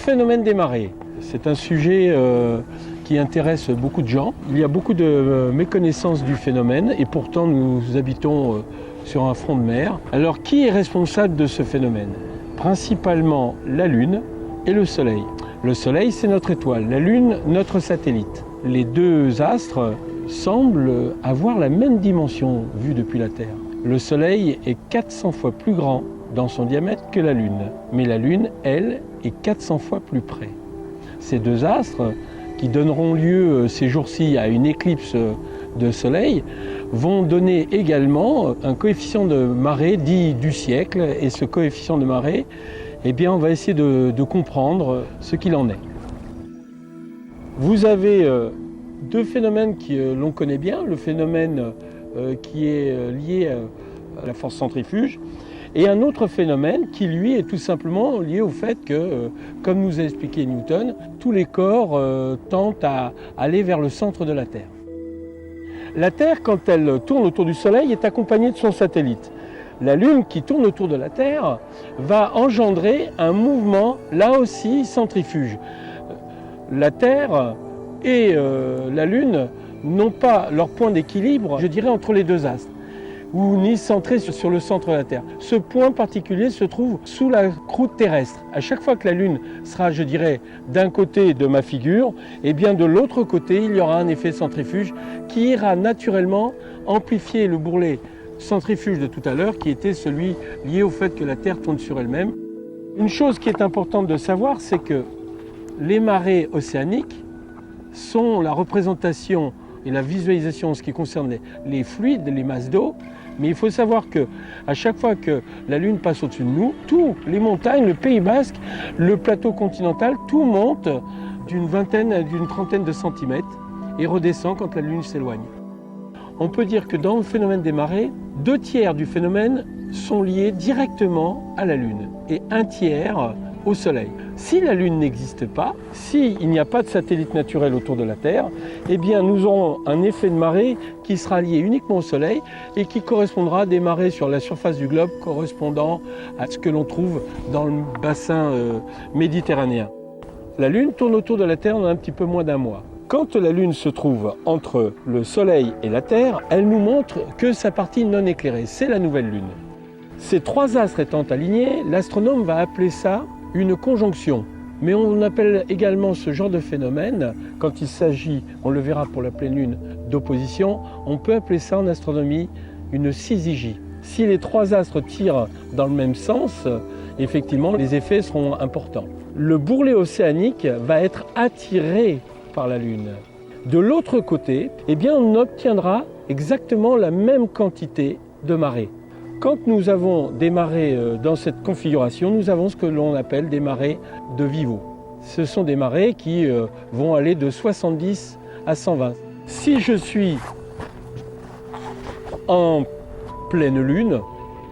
phénomène des marées, c'est un sujet qui intéresse beaucoup de gens. Il y a beaucoup de méconnaissance du phénomène et pourtant nous habitons sur un front de mer. Alors qui est responsable de ce phénomène? Principalement la Lune et le Soleil. Le Soleil, c'est notre étoile, la Lune, notre satellite. Les deux astres semblent avoir la même dimension vue depuis la Terre. Le Soleil est 400 fois plus grand dans son diamètre que la Lune, mais la Lune, elle, est 400 fois plus près. Ces deux astres, qui donneront lieu ces jours-ci à une éclipse de Soleil, vont donner également un coefficient de marée dit du siècle, et ce coefficient de marée, eh bien, on va essayer de comprendre ce qu'il en est. Vous avez deux phénomènes que l'on connaît bien, le phénomène qui est lié à la force centrifuge, et un autre phénomène qui, lui, est tout simplement lié au fait que, comme nous a expliqué Newton, tous les corps tendent à aller vers le centre de la Terre. La Terre, quand elle tourne autour du Soleil, est accompagnée de son satellite. La Lune, qui tourne autour de la Terre, va engendrer un mouvement, là aussi, centrifuge. La Terre et la Lune n'ont pas leur point d'équilibre, je dirais, entre les deux astres, ou ni centré sur le centre de la Terre. Ce point particulier se trouve sous la croûte terrestre. À chaque fois que la Lune sera, je dirais, d'un côté de ma figure, et bien de l'autre côté, il y aura un effet centrifuge qui ira naturellement amplifier le bourrelet centrifuge de tout à l'heure, qui était celui lié au fait que la Terre tourne sur elle-même. Une chose qui est importante de savoir, c'est que les marées océaniques sont la représentation et la visualisation en ce qui concerne les fluides, les masses d'eau. Mais il faut savoir qu'à chaque fois que la Lune passe au-dessus de nous, toutes les montagnes, le Pays Basque, le plateau continental, tout monte d'une vingtaine à d'une trentaine de centimètres et redescend quand la Lune s'éloigne. On peut dire que dans le phénomène des marées, 2/3 du phénomène sont liés directement à la Lune et 1/3 au Soleil. Si la Lune n'existe pas, s'il n'y a pas de satellite naturel autour de la Terre, eh bien nous aurons un effet de marée qui sera lié uniquement au Soleil et qui correspondra à des marées sur la surface du globe correspondant à ce que l'on trouve dans le bassin méditerranéen. La Lune tourne autour de la Terre dans un petit peu moins d'un mois. Quand la Lune se trouve entre le Soleil et la Terre, elle nous montre que sa partie non éclairée, c'est la nouvelle Lune. Ces trois astres étant alignés, l'astronome va appeler ça une conjonction. Mais on appelle également ce genre de phénomène, quand il s'agit, on le verra pour la pleine lune, d'opposition, on peut appeler ça en astronomie une syzygie. Si les trois astres tirent dans le même sens, effectivement, les effets seront importants. Le bourrelet océanique va être attiré par la Lune. De l'autre côté, eh bien, on obtiendra exactement la même quantité de marée. Quand nous avons des marées dans cette configuration, nous avons ce que l'on appelle des marées de Vivo. Ce sont des marées qui vont aller de 70 à 120. Si je suis en pleine lune,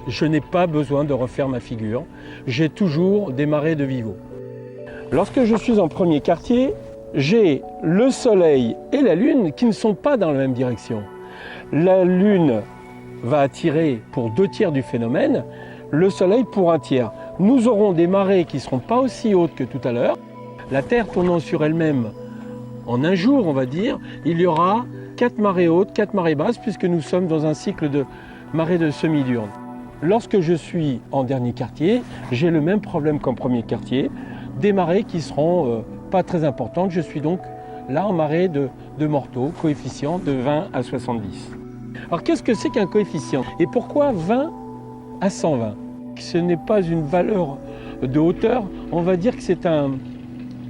je n'ai pas besoin de refaire ma figure. J'ai toujours des marées de Vivo. Lorsque je suis en premier quartier, j'ai le Soleil et la Lune qui ne sont pas dans la même direction. La Lune va attirer pour 2/3 du phénomène, le Soleil pour 1/3. Nous aurons des marées qui ne seront pas aussi hautes que tout à l'heure. La Terre tournant sur elle-même en un jour, on va dire, il y aura 4 marées hautes, 4 marées basses, puisque nous sommes dans un cycle de marées de semi-diurnes. Lorsque je suis en dernier quartier, j'ai le même problème qu'en premier quartier, des marées qui seront pas très importantes. Je suis donc là en marée de Morteau, coefficient de 20 à 70. Alors qu'est-ce que c'est qu'un coefficient? Et pourquoi 20 à 120? Ce n'est pas une valeur de hauteur, on va dire que c'est un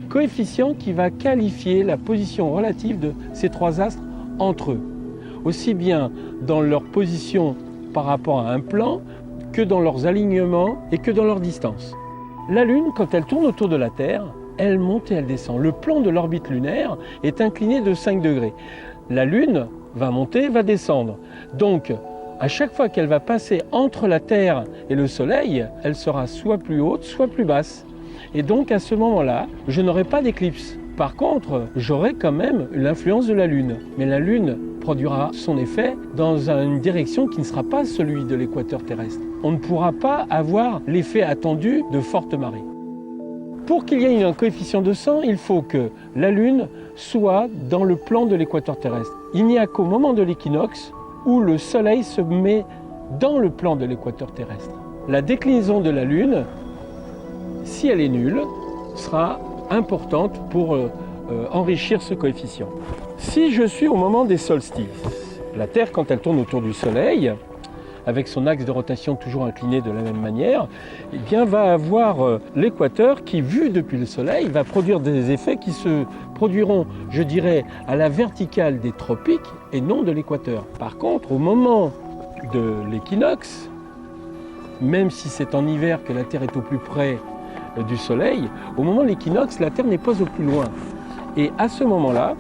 coefficient qui va qualifier la position relative de ces trois astres entre eux. Aussi bien dans leur position par rapport à un plan, que dans leurs alignements et que dans leur distance. La Lune, quand elle tourne autour de la Terre, elle monte et elle descend. Le plan de l'orbite lunaire est incliné de 5 degrés. La Lune va monter, va descendre. Donc, à chaque fois qu'elle va passer entre la Terre et le Soleil, elle sera soit plus haute, soit plus basse. Et donc, à ce moment-là, je n'aurai pas d'éclipse. Par contre, j'aurai quand même l'influence de la Lune. Mais la Lune produira son effet dans une direction qui ne sera pas celui de l'équateur terrestre. On ne pourra pas avoir l'effet attendu de fortes marées. Pour qu'il y ait un coefficient de 100, il faut que la Lune soit dans le plan de l'équateur terrestre. Il n'y a qu'au moment de l'équinoxe où le Soleil se met dans le plan de l'équateur terrestre. La déclinaison de la Lune, si elle est nulle, sera importante pour enrichir ce coefficient. Si je suis au moment des solstices, la Terre, quand elle tourne autour du Soleil, avec son axe de rotation toujours incliné de la même manière, eh bien, va avoir l'équateur qui, vu depuis le Soleil, va produire des effets qui se produiront, je dirais, à la verticale des tropiques et non de l'équateur. Par contre, au moment de l'équinoxe, même si c'est en hiver que la Terre est au plus près du Soleil, au moment de l'équinoxe, la Terre n'est pas au plus loin. Et à ce moment-là,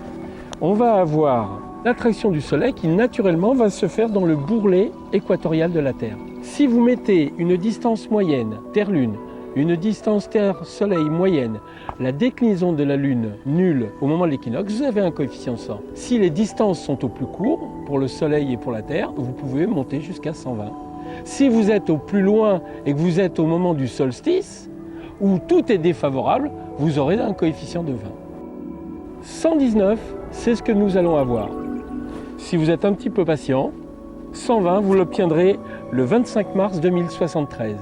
on va avoir l'attraction du Soleil qui naturellement va se faire dans le bourrelet équatorial de la Terre. Si vous mettez une distance moyenne Terre-Lune, une distance Terre-Soleil moyenne, la déclinaison de la Lune nulle au moment de l'équinoxe, vous avez un coefficient 100. Si les distances sont au plus court, pour le Soleil et pour la Terre, vous pouvez monter jusqu'à 120. Si vous êtes au plus loin et que vous êtes au moment du solstice, où tout est défavorable, vous aurez un coefficient de 20. 119, c'est ce que nous allons avoir. Si vous êtes un petit peu patient, 120, vous l'obtiendrez le 25 mars 2073.